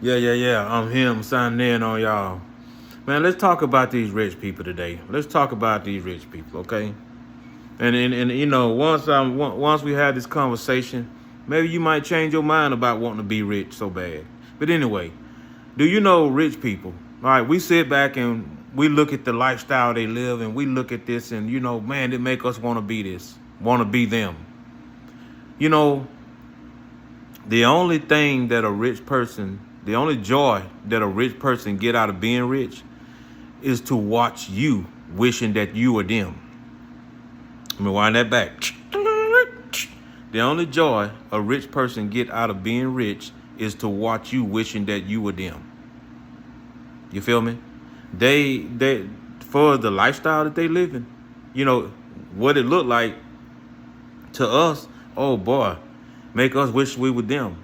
Yeah. I'm him signing in on y'all. Man, let's talk about these rich people today. Let's talk about these rich people, okay? And you know, once we had this conversation, maybe you might change your mind about wanting to be rich so bad. But anyway, do you know rich people? All right, we sit back and we look at the lifestyle they live, and we look at this, and you know, man, it make us want to be this, want to be them. You know, the only thing that a rich person, the only joy that a rich person get out of being rich is to watch you wishing that you were them. Let me wind that back. The only joy a rich person get out of being rich is to watch you wishing that you were them. You feel me? They for the lifestyle that they live in, you know, what it looked like to us, oh boy, make us wish we were them.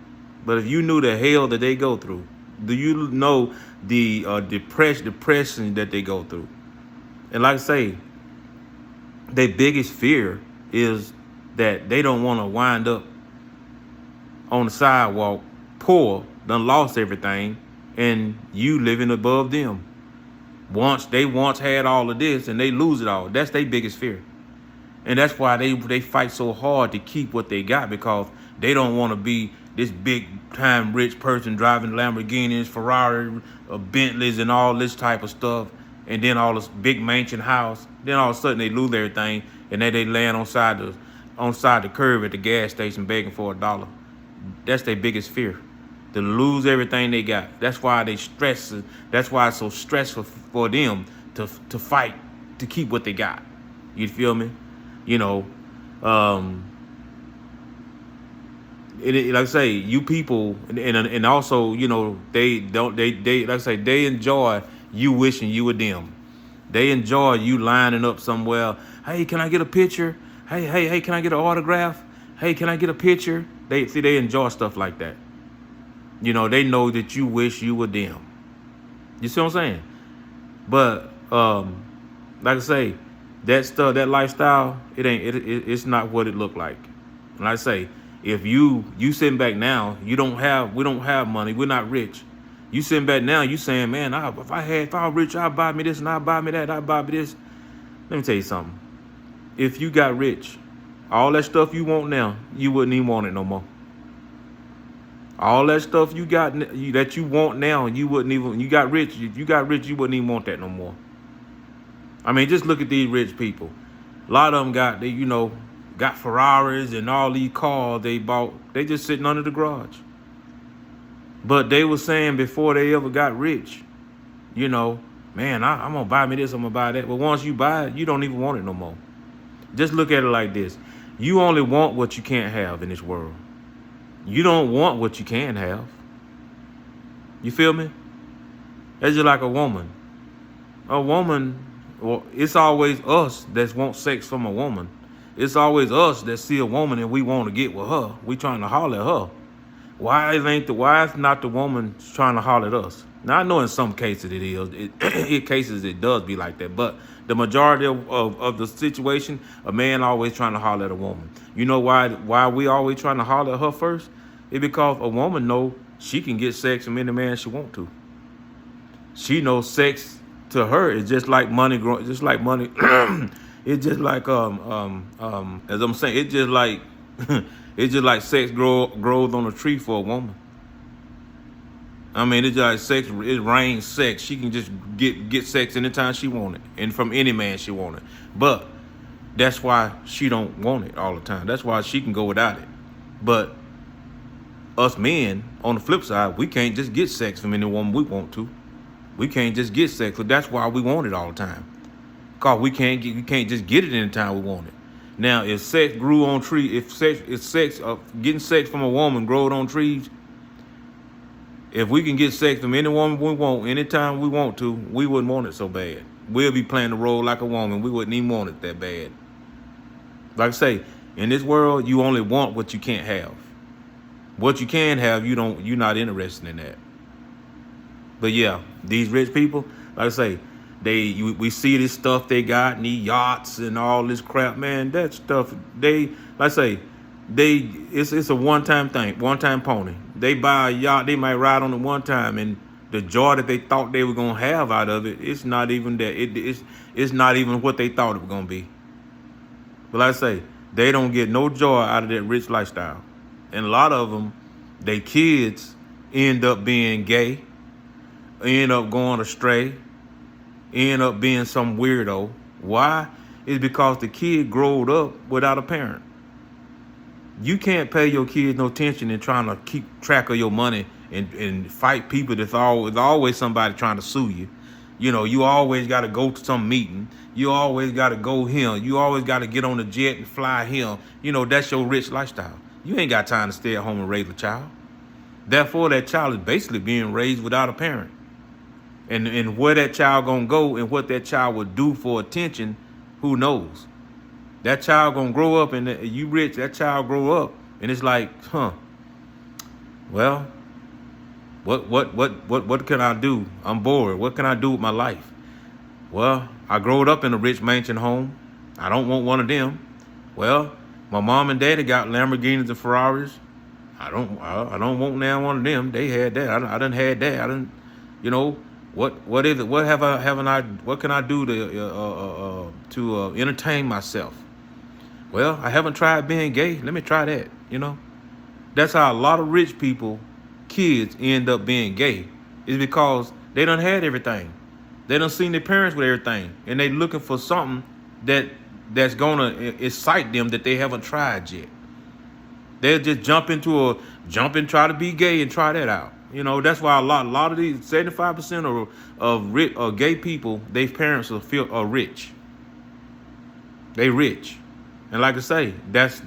But if you knew the hell that they go through, do you know the depression that they go through? And like I say, their biggest fear is that they don't want to wind up on the sidewalk, poor, done lost everything, and you living above them. Once had all of this and they lose it all. That's their biggest fear. And that's why they fight so hard to keep what they got, because they don't want to be this big time rich person driving Lamborghinis, Ferrari, Bentleys, and all this type of stuff. And then all this big mansion house. Then all of a sudden they lose everything, and then they land on side the curb at the gas station begging for $1. That's their biggest fear, to lose everything they got. That's why they stress. That's why it's so stressful for them to fight to keep what they got. You feel me? You know, like I say, you people, and also, you know, they like I say, they enjoy you wishing you were them. They enjoy you lining up somewhere. Hey, can I get a picture? Hey, can I get an autograph? Hey, can I get a picture? They enjoy stuff like that. You know, they know that you wish you were them. You see what I'm saying? But like I say, that stuff, that lifestyle, it's not what it looked like. And like I say, if you sitting back now, we don't have money, we're not rich. You sitting back now, you saying, man, if I was rich, I'd buy me this and I'd buy me that, I'd buy me this. Let me tell you something. If you got rich, all that stuff you want now, you wouldn't even want it no more. All that stuff you got that you want now, you wouldn't even. You got rich. If you got rich, you wouldn't even want that no more. I mean, just look at these rich people. A lot of them got Ferraris and all these cars they bought. They just sitting under the garage. But they were saying before they ever got rich, you know, man, I'm gonna buy me this, I'm gonna buy that. But once you buy it, you don't even want it no more. Just look at it like this: you only want what you can't have in this world. You don't want what you can have. You feel me? That's just like a woman. A woman, well, it's always us that want sex from a woman. It's always us that see a woman and we want to get with her. We trying to holler at her. Why is not the woman trying to holler at us? Now I know in some cases it is. In cases it does be like that, but the majority of the situation, a man always trying to holler at a woman. You know why we always trying to holler at her first? It's because a woman know she can get sex from any man she want to. She knows sex to her is just like money growing, just like money. It's just like as I'm saying, it's just like it's just like sex grows on a tree for a woman. I mean, it's just like sex. It rains sex. She can just get sex anytime she want it, and from any man she want it. But that's why she don't want it all the time. That's why she can go without it. But us men, on the flip side, we can't just get sex from any woman we want to. We can't just get sex, but that's why we want it all the time. Cause we can't just get it anytime we want it. Now, if sex grew on trees, getting sex from a woman growed on trees, if we can get sex from any woman we want, anytime we want to, we wouldn't want it so bad. We'll be playing the role like a woman. We wouldn't even want it that bad. Like I say, in this world, you only want what you can't have. What you can have, you're not interested in that. But yeah, these rich people, like I say, we see this stuff they got, and these yachts and all this crap, man. That stuff, like I say, it's a one-time thing, one-time pony. they buy a yacht, they might ride on it one time, and the joy that they thought they were gonna have out of it, it's not even that. It's not even what they thought it was gonna be. But like I say, they don't get no joy out of that rich lifestyle, and a lot of them, they kids end up being gay, end up going astray, end up being some weirdo. Why? It's because the kid growed up without a parent. You can't pay your kids no attention and trying to keep track of your money and fight people. There's always somebody trying to sue you. You know, you always got to go to some meeting. You always got to go here. You always got to get on the jet and fly here. You know, that's your rich lifestyle. You ain't got time to stay at home and raise a child. Therefore, that child is basically being raised without a parent. And where that child gonna go and what that child will do for attention, who knows? That child gonna grow up, and you rich, that child grow up, and it's like, well, what can I do? I'm bored. What can I do with my life? Well, I growed up in a rich mansion home. I don't want one of them. Well, my mom and daddy got Lamborghinis and Ferraris. I don't want now one of them. They had that. I done had that. I done, you know, what is it? What what can I do to entertain myself? Well, I haven't tried being gay. Let me try that. You know, that's how a lot of rich people, kids, end up being gay. Is because they done had everything. They done seen their parents with everything, and they looking for something that's gonna excite them that they haven't tried yet. They'll just jump and try to be gay and try that out. You know, that's why a lot of these 75% of gay people, their parents are rich. They rich. And like I say, that's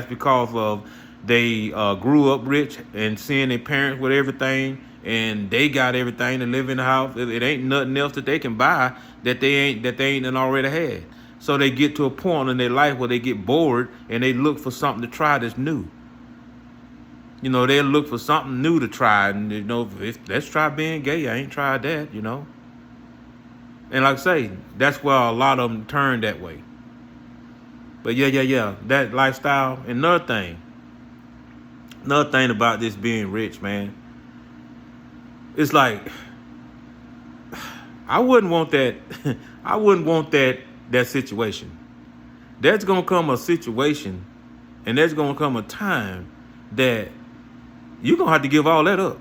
because of they grew up rich and seeing their parents with everything, and they got everything to live in the house. It ain't nothing else that they can buy that they ain't already had. So they get to a point in their life where they get bored and they look for something to try that's new. You know, they'll look for something new to try, and you know, let's try being gay. I ain't tried that, you know. And like I say, that's where a lot of them turn that way. But yeah, that lifestyle. Another thing about this being rich, man, it's like I wouldn't want that. I wouldn't want that situation. There's gonna come a situation, and there's gonna come a time that you're gonna have to give all that up.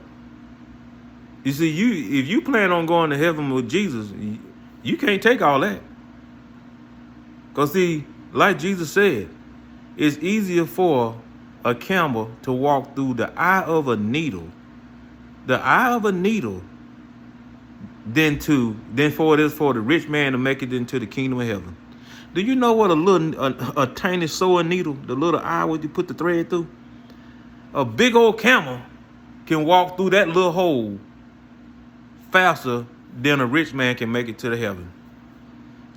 You see, if you plan on going to heaven with Jesus, you can't take all that. Because see, like Jesus said, it's easier for a camel to walk through the eye of a needle, than for it is for the rich man to make it into the kingdom of heaven. Do you know what a tiny sewing needle, the little eye where you put the thread through? A big old camel can walk through that little hole faster than a rich man can make it to the heaven.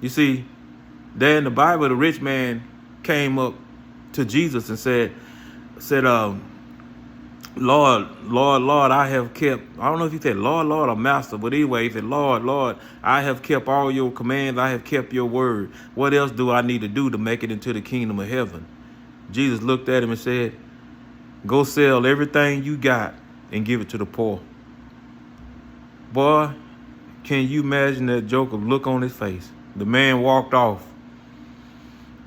You see, there in the Bible, the rich man came up to Jesus and said, Lord, I have kept, I don't know if he said Lord or Master, but anyway, he said, Lord, I have kept all your commands. I have kept your word. What else do I need to do to make it into the kingdom of heaven? Jesus looked at him and said, go sell everything you got and give it to the poor. Boy, can you imagine that joke of look on his face? The man walked off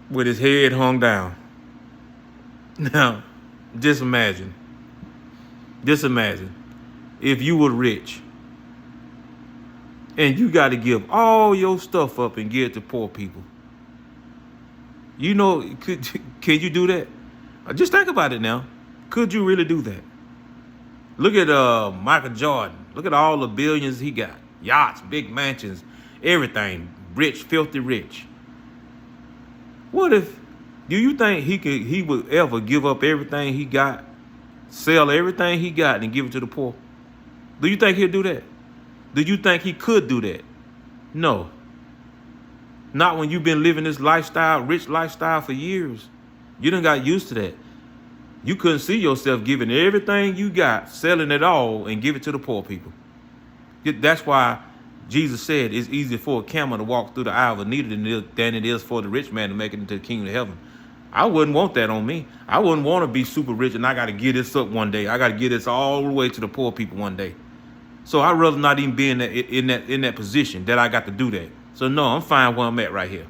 with his head hung down. Now, just imagine if you were rich and you got to give all your stuff up and give it to poor people. You know, can you do that? Just think about it now. Could you really do that? Look at Michael Jordan. Look at all the billions he got. Yachts, big mansions, everything. Rich, filthy rich. Do you think he would ever give up everything he got, sell everything he got and give it to the poor? Do you think he'll do that? Do you think he could do that? No. Not when you've been living this lifestyle, rich lifestyle for years. You done got used to that. You couldn't see yourself giving everything you got, selling it all, and give it to the poor people. That's why Jesus said it's easier for a camel to walk through the eye of a needle than it is for the rich man to make it into the kingdom of heaven. I wouldn't want that on me. I wouldn't want to be super rich and I got to get this up one day. I got to get this all the way to the poor people one day. So I'd rather not even be in that position that I got to do that. So no, I'm fine where I'm at right here.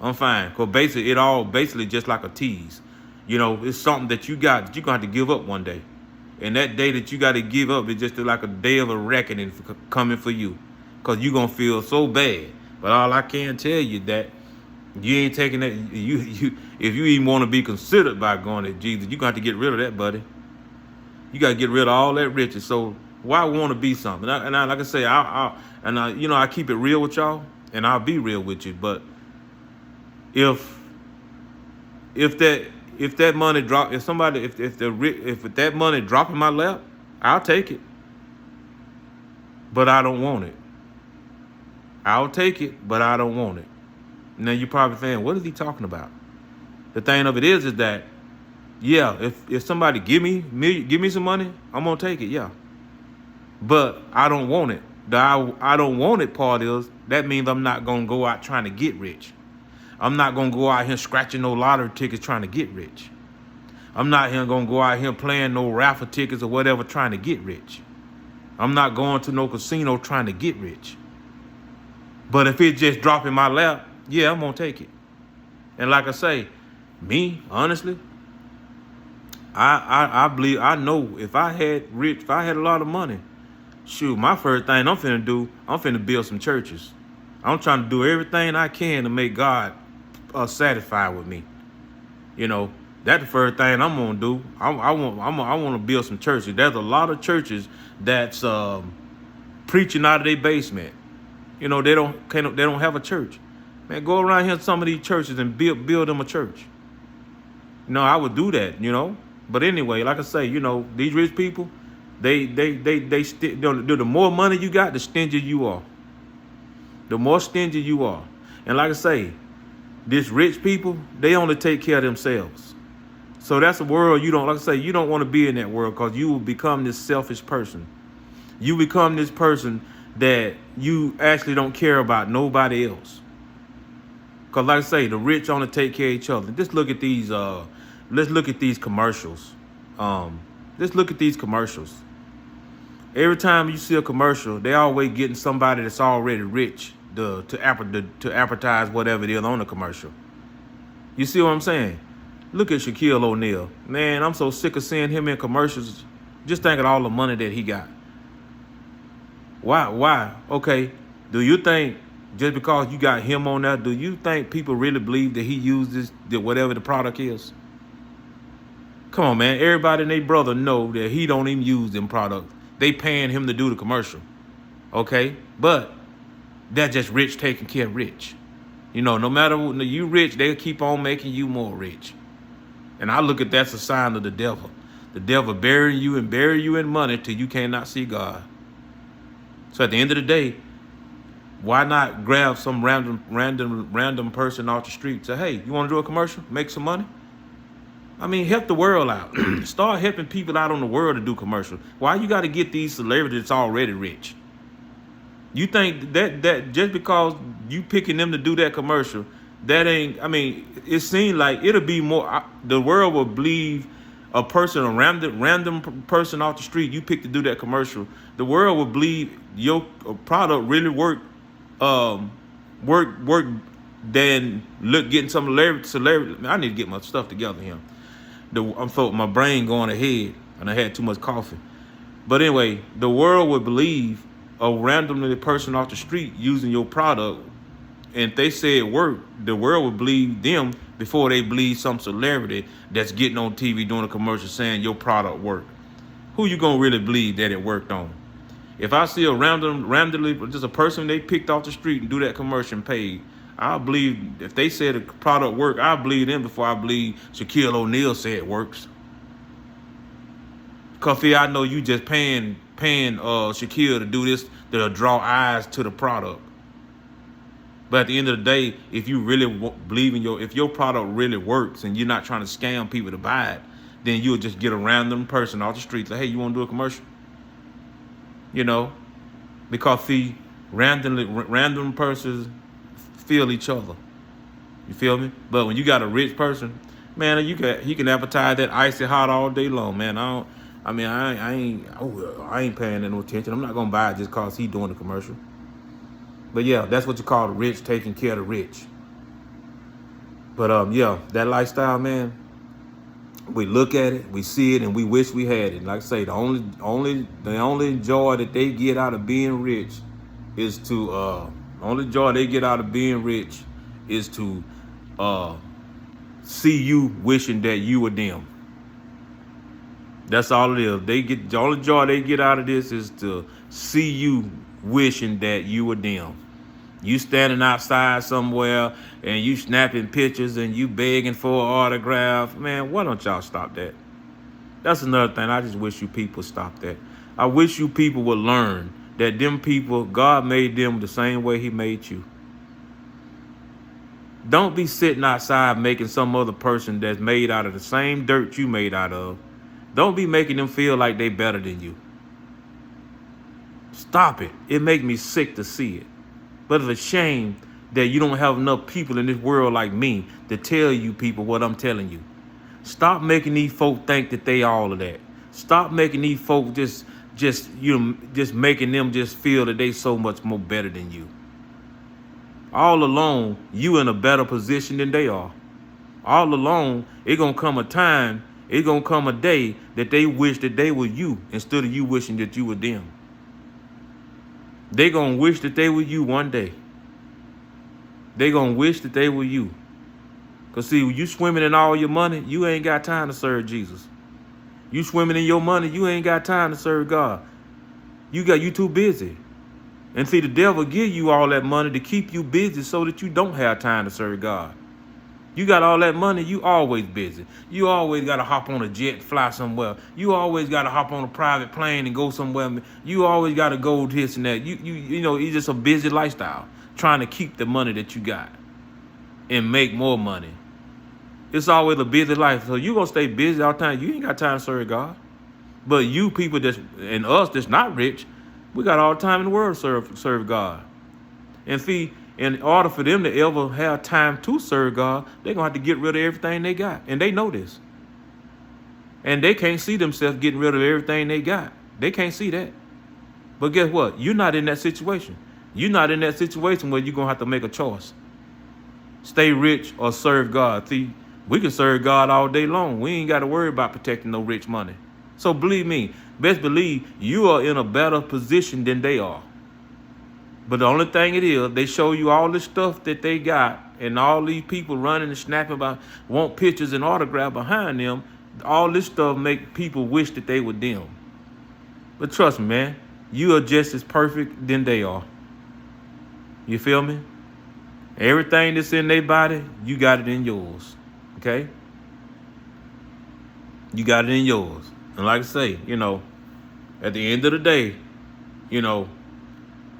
I'm fine. Because basically, it all basically just like a tease. You know, it's something that you're going to have to give up one day. And that day that you got to give up is just like a day of a reckoning coming for you. Because you're going to feel so bad. But all I can tell you that you ain't taking that. If you even want to be considered by going to Jesus, you're going to have to get rid of that, buddy. You got to get rid of all that riches. So why want to be something? And I, like I say, I keep it real with y'all. And I'll be real with you. But if that money drop, if that money drop in my lap, I'll take it. But I don't want it. I'll take it, but I don't want it. Now you're probably saying, what is he talking about? The thing of it is that, yeah, if somebody give me some money, I'm gonna take it, yeah. But I don't want it. The I don't want it part is that means I'm not gonna go out trying to get rich. I'm not gonna go out here scratching no lottery tickets trying to get rich. I'm not gonna go out here playing no raffle tickets or whatever trying to get rich. I'm not going to no casino trying to get rich. But if it just drop in my lap, yeah, I'm gonna take it. And like I say, me, honestly, I believe, I know if I had a lot of money, shoot, my first thing I'm finna do, I'm finna build some churches. I'm trying to do everything I can to make God satisfied with me. You know, that's the first thing I'm gonna do. I want to build some churches. There's a lot of churches that's preaching out of their basement. You know, they don't have a church. Man, go around here to some of these churches and build them a church. You know, I would do that. You know, but anyway, like I say, you know, these rich people, the more money you got, the stingier you are. The more stingy you are. And like I say, this rich people, they only take care of themselves. So that's a world you don't, like I say, you don't want to be in that world because you will become this selfish person. You become this person that you actually don't care about nobody else. Because like I say, the rich only take care of each other. Just look at these, let's look at these commercials. Let's look at these commercials. Every time you see a commercial, they always getting somebody that's already rich to advertise whatever it is on the commercial. You see what I'm saying? Look at Shaquille O'Neal. Man, I'm so sick of seeing him in commercials. Just think of all the money that he got. Why? Okay, do you think just because you got him on there, do you think people really believe that he uses whatever the product is? Come on, man. Everybody and their brother know that he don't even use them products. They paying him to do the commercial. Okay? But that's just rich taking care of rich. You know, no matter what, you rich, they'll keep on making you more rich. And I look at that's a sign of the devil. The devil burying you in money till you cannot see God. So at the end of the day, why not grab some random person off the street and say, hey, you want to do a commercial? Make some money? I mean, help the world out. Start helping people out on the world to do commercials. Why you got to get these celebrities that's already rich? You think that just because you picking them to do that commercial, that ain't, I mean, it seems like it'll be more, the world will believe a person, a random person off the street you pick to do that commercial, the world will believe your product really work than getting some celebrity. I need to get my stuff together here. I'm felt my brain going ahead, and I had too much coffee. But anyway, the world would believe a randomly person off the street using your product, and if they say it worked, the world would believe them before they believe some celebrity that's getting on TV doing a commercial saying your product worked. Who you gonna really believe that it worked on? If I see a randomly just a person they picked off the street and do that commercial and paid, I believe if they said the product worked, I believe them before I believe Shaquille O'Neal said it works. Cause I know you just paying Shaquille to do this to draw eyes to the product. But at the end of the day, if you really believe in if your product really works and you're not trying to scam people to buy it, then you'll just get a random person off the street like, hey, you want to do a commercial? You know, because see, random persons feel each other. You feel me? But when you got a rich person, Man, he can advertise that icy hot all day long, man. I don't. I mean, I ain't paying no attention. I'm not gonna buy it just cause he doing the commercial. But yeah, that's what you call the rich taking care of the rich. But yeah, that lifestyle, man. We look at it, we see it, and we wish we had it. Like I say, the only joy that they get out of being rich is to the only joy they get out of being rich is to uh see you wishing that you were them. That's all it is. The only joy they get out of this is to see you wishing that you were them. You standing outside somewhere and you snapping pictures and you begging for an autograph. Man, why don't y'all stop that? That's another thing. I just wish you people stop that. I wish you people would learn that them people, God made them the same way he made you. Don't be sitting outside making some other person that's made out of the same dirt you made out of. Don't be making them feel like they better than you. Stop it. It makes me sick to see it. But it's a shame that you don't have enough people in this world like me to tell you people what I'm telling you. Stop making these folk think that they all of that. Stop making these folk just making them just feel that they so much more better than you. All alone, you in a better position than they are. All alone, it's gonna come a time, it's gonna come a day that they wish that they were you instead of you wishing that you were them. They gonna wish that they were you one day. They gonna wish that they were you. Cause see, when you swimming in all your money, you ain't got time to serve Jesus. You swimming in your money, you ain't got time to serve God. You too busy. And see, the devil give you all that money to keep you busy so that you don't have time to serve God. You got all that money, you always busy. You always got to hop on a jet, fly somewhere. You always got to hop on a private plane and go somewhere. You always got to go this and that. You know, it's just a busy lifestyle, trying to keep the money that you got and make more money. It's always a busy life. So you going to stay busy all the time. You ain't got time to serve God. But you people and us that's not rich, we got all the time in the world to serve God. And see, in order for them to ever have time to serve God, they're going to have to get rid of everything they got. And they know this. And they can't see themselves getting rid of everything they got. They can't see that. But guess what? You're not in that situation. You're not in that situation where you're going to have to make a choice. Stay rich or serve God. See, we can serve God all day long. We ain't got to worry about protecting no rich money. So believe me, best believe you are in a better position than they are. But the only thing it is, they show you all this stuff that they got and all these people running and snapping about, want pictures and autograph behind them. All this stuff make people wish that they were them. But trust me, man, you are just as perfect than they are. You feel me? Everything that's in their body, you got it in yours. Okay? You got it in yours. And like I say, you know, at the end of the day, you know,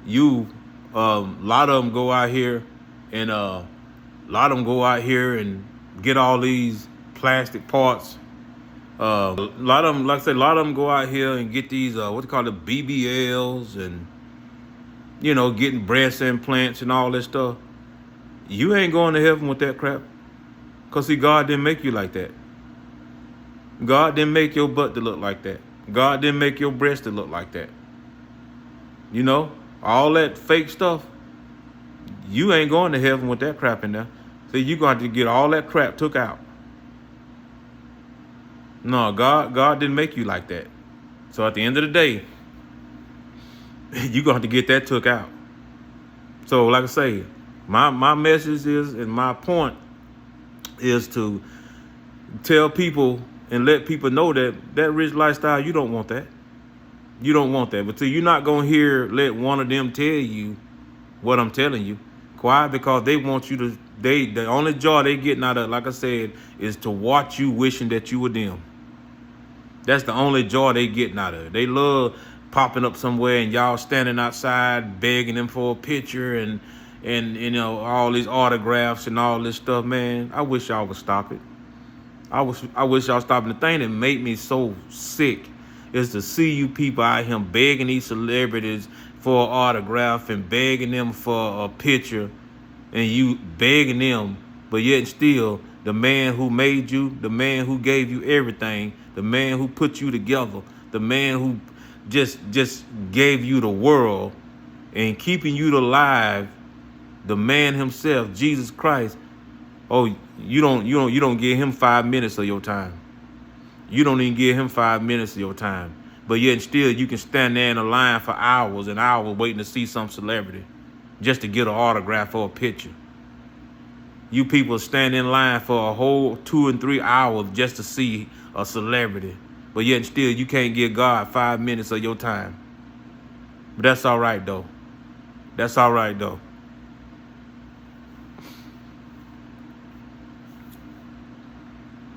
a lot of them go out here and get all these plastic parts. A lot of them, like I said, a lot of them go out here and get these what they call the BBLs and, you know, getting breast implants and all this stuff. You ain't going to heaven with that crap. Because see, God didn't make you like that. God didn't make your butt to look like that. God didn't make your breast to look like that. You know, all that fake stuff, you ain't going to heaven with that crap in there. So you're going to have to get all that crap took out. No, God didn't make you like that. So at the end of the day, you're going to have to get that took out. So like I say, my message is, and my point is to tell people and let people know that rich lifestyle, you don't want that. You don't want that. But see, you're not going to let one of them tell you what I'm telling you. Why? Because they want you to, the only joy they getting out of, like I said, is to watch you wishing that you were them. That's the only joy they getting out of it. They love popping up somewhere and y'all standing outside begging them for a picture and you know, all these autographs and all this stuff, man. I wish y'all would stop it. I wish y'all stop. And the thing that made me so sick is to see you people out here begging these celebrities for an autograph and begging them for a picture, and you begging them, but yet still The man who made you, the man who gave you everything, the man who put you together, the man who just gave you the world and keeping you alive, the man himself, Jesus Christ. Oh, you don't give him 5 minutes of your time. You don't even give him 5 minutes of your time. But yet still you can stand there in a line for hours and hours waiting to see some celebrity just to get an autograph or a picture. You people stand in line for a whole 2 and 3 hours just to see a celebrity. But yet still you can't give God 5 minutes of your time. But that's all right though. That's all right though.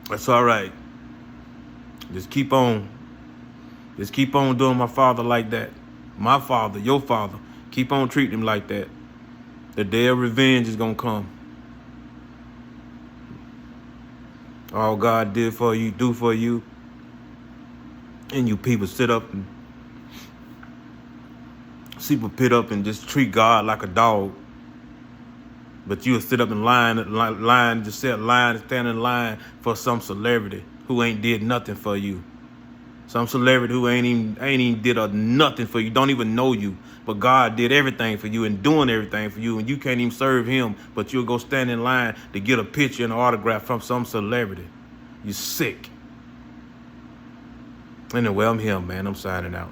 That's all right. Just keep on doing my father like that. My father, your father. Keep on treating him like that. The day of revenge is going to come. All God did for you, do for you. And you people sit up and pit up and just treat God like a dog. But you'll sit up and stand in line for some celebrity who ain't did nothing for you. Some celebrity who ain't even did nothing for you, don't even know you. But God did everything for you and doing everything for you, and you can't even serve him, but you'll go stand in line to get a picture and an autograph from some celebrity. You sick. Anyway, I'm here, man. I'm signing out.